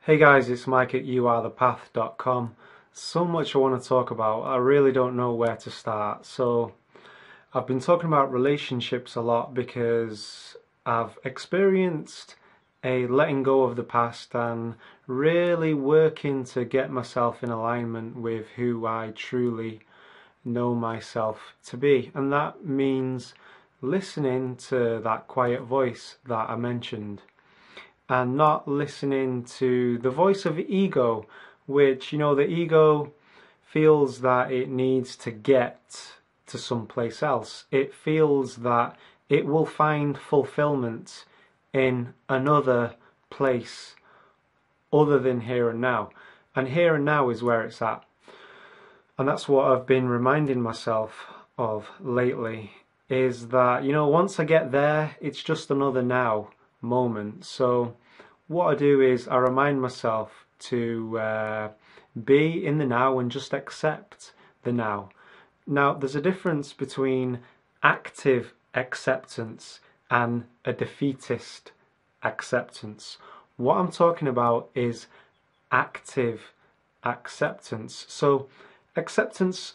Hey guys, it's Mike at youarethepath.com. So much I want to talk about, I really don't know where to start. So I've been talking about relationships a lot because I've experienced a letting go of the past and really working to get myself in alignment with who I truly know myself to be. And that means listening to that quiet voice that I mentioned and not listening to the voice of ego, which, the ego feels that it needs to get to someplace else. It feels that it will find fulfillment in another place other than here and now. And here and now is where it's at. And that's what I've been reminding myself of lately, is that, once I get there, it's just another now moment. So what I do is I remind myself to be in the now and just accept the now. Now, there's a difference between active acceptance and a defeatist acceptance. What I'm talking about is active acceptance. So acceptance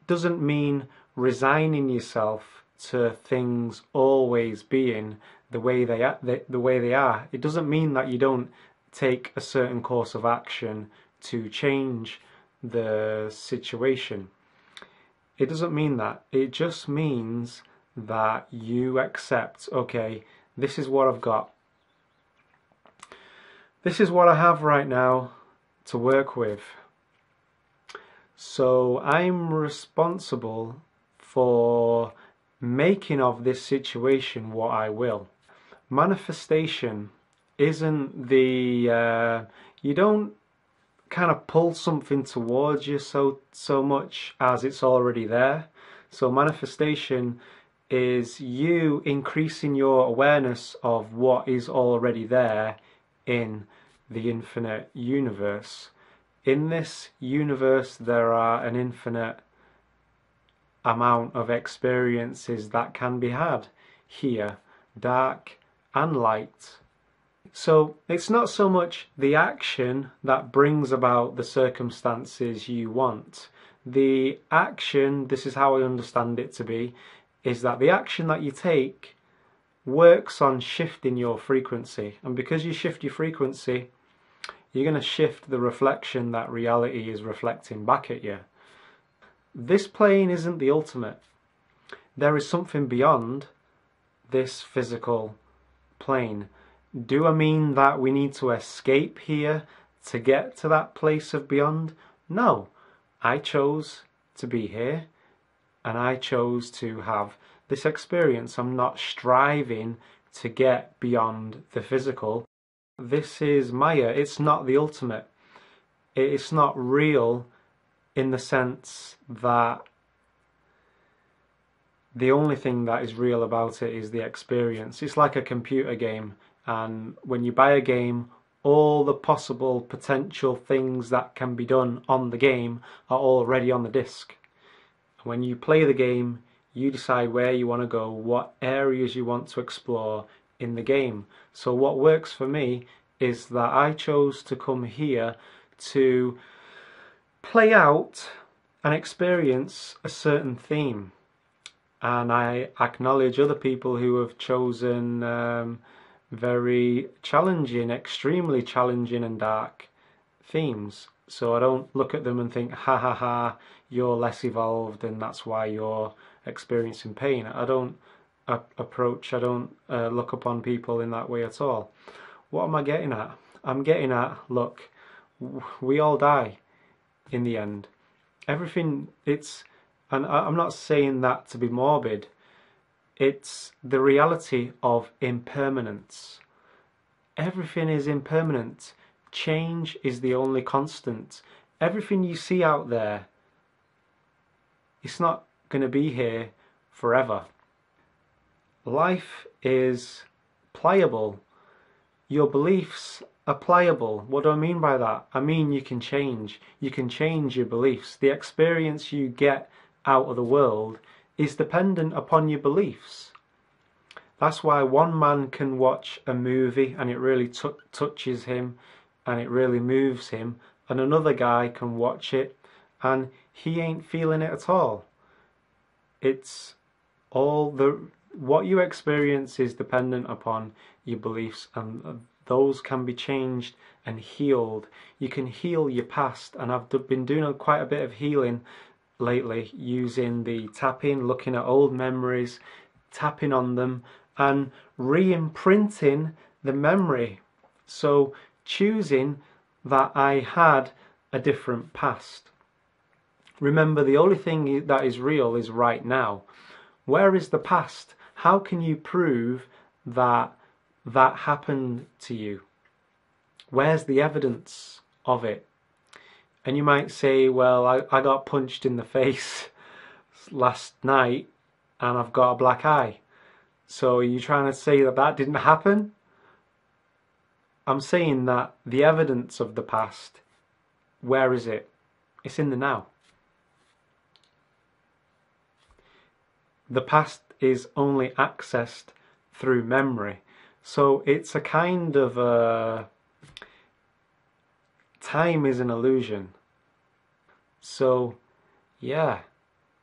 doesn't mean resigning yourself to things always being the way they are. It doesn't mean that you don't take a certain course of action to change the situation. It doesn't mean that. It just means that you accept, okay, this is what I've got. This is what I have right now to work with. So I'm responsible for making of this situation what I will. Manifestation isn't you don't kind of pull something towards you so much as it's already there. So manifestation is you increasing your awareness of what is already there in the infinite universe. In this universe there are an infinite amount of experiences that can be had here, dark and light. So it's not so much the action that brings about the circumstances you want. The action, this is how I understand it to be, is that the action that you take works on shifting your frequency. And because you shift your frequency, you're going to shift the reflection that reality is reflecting back at you. This plane isn't the ultimate. There is something beyond this physical plane. Do I mean that we need to escape here to get to that place of beyond? No. I chose to be here and I chose to have this experience. I'm not striving to get beyond the physical. This is Maya. It's not the ultimate. It's not real in the sense that the only thing that is real about it is the experience. It's like a computer game, and when you buy a game, all the possible potential things that can be done on the game are already on the disc. When you play the game, you decide where you want to go, what areas you want to explore in the game. So what works for me is that I chose to come here to play out and experience a certain theme, and I acknowledge other people who have chosen very challenging, extremely challenging and dark themes. So I don't look at them and think, ha ha ha, you're less evolved and that's why you're experiencing pain. I don't look upon people in that way at all. What am I getting at? I'm getting at, look, we all die in the end. Everything, and I'm not saying that to be morbid, it's the reality of impermanence. Everything is impermanent. Change is the only constant. Everything you see out there, it's not going to be here forever. Life is pliable. Your beliefs are pliable. What do I mean by that? I mean you can change. You can change your beliefs. The experience you get out of the world is dependent upon your beliefs. That's why one man can watch a movie and it really touches him and it really moves him, and another guy can watch it and he ain't feeling it at all. It's all what you experience is dependent upon your beliefs, and those can be changed and healed. You can heal your past, and I've been doing quite a bit of healing lately using the tapping, looking at old memories, tapping on them and re-imprinting the memory. So choosing that I had a different past. Remember, the only thing that is real is right now. Where is the past? How can you prove that that happened to you? Where's the evidence of it? And you might say, well, I got punched in the face last night and I've got a black eye. So are you trying to say that that didn't happen? I'm saying that the evidence of the past, where is it? It's in the now. The past is only accessed through memory. So it's a kind of time is an illusion. So yeah,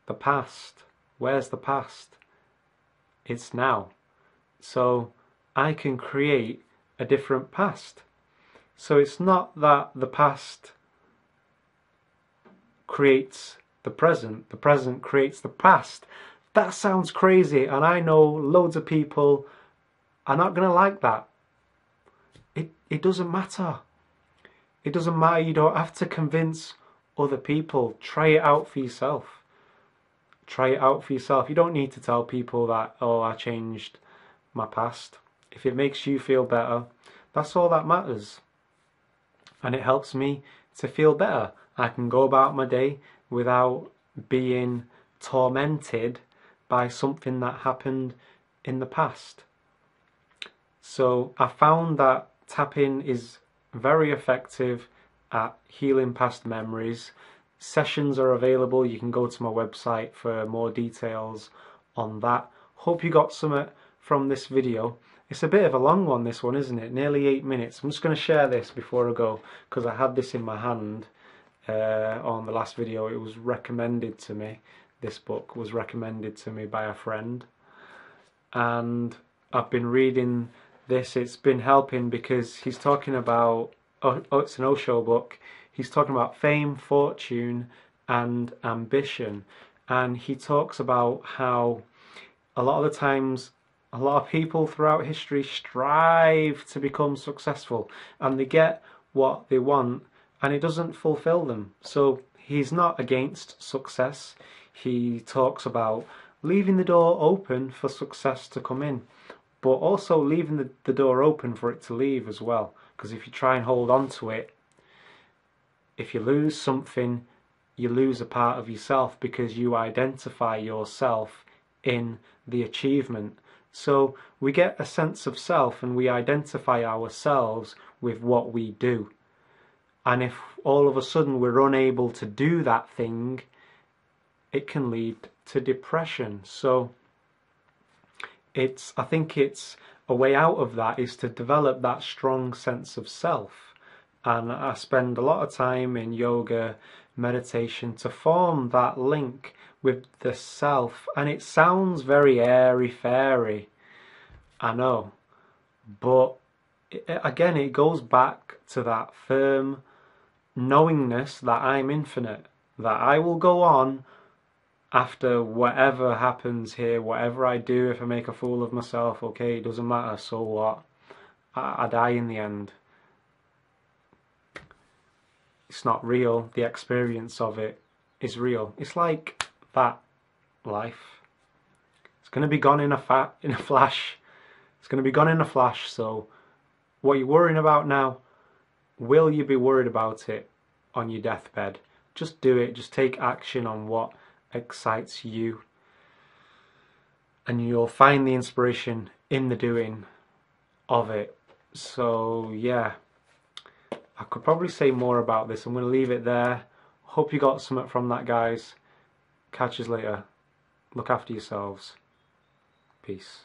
the past. Where's the past? It's now. So I can create a different past. So it's not that the past creates the present creates the past. That sounds crazy, and I know loads of people are not going to like that. It doesn't matter. It doesn't matter. You don't have to convince other people. Try it out for yourself. Try it out for yourself. You don't need to tell people that, oh, I changed my past. If it makes you feel better, that's all that matters. And it helps me to feel better. I can go about my day without being tormented by something that happened in the past. So I found that tapping is very effective at healing past memories. Sessions are available. You can go to my website for more details on that. Hope you got something from this video. It's a bit of a long one, this one, isn't it? Nearly 8 minutes. I'm just going to share this before I go, because I had this in my hand on the last video. It was recommended to me. This book was recommended to me by a friend, and I've been reading this. It's been helping because he's talking about, it's an Osho book. He's talking about fame, fortune and ambition, and he talks about how a lot of the times a lot of people throughout history strive to become successful, and they get what they want and it doesn't fulfill them. So he's not against success. He talks about leaving the door open for success to come in, but also leaving the door open for it to leave as well. Because if you try and hold on to it, if you lose something, you lose a part of yourself, because you identify yourself in the achievement. So we get a sense of self and we identify ourselves with what we do. And if all of a sudden we're unable to do that thing, it can lead to depression. So I think it's a way out of that is to develop that strong sense of self. And I spend a lot of time in yoga, meditation to form that link with the self. And it sounds very airy-fairy, I know, but again, it goes back to that firm knowingness that I'm infinite, that I will go on after whatever happens here, whatever I do. If I make a fool of myself, okay, it doesn't matter, so what? I die in the end. It's not real. The experience of it is real. It's like that life. It's going to be gone in a flash. It's going to be gone in a flash. So what you're worrying about now, will you be worried about it on your deathbed? Just do it. Just take action on what excites you, and you'll find the inspiration in the doing of it. So yeah, I could probably say more about this. I'm going to leave it there. Hope you got something from that, guys. Catch us later. Look after yourselves. Peace.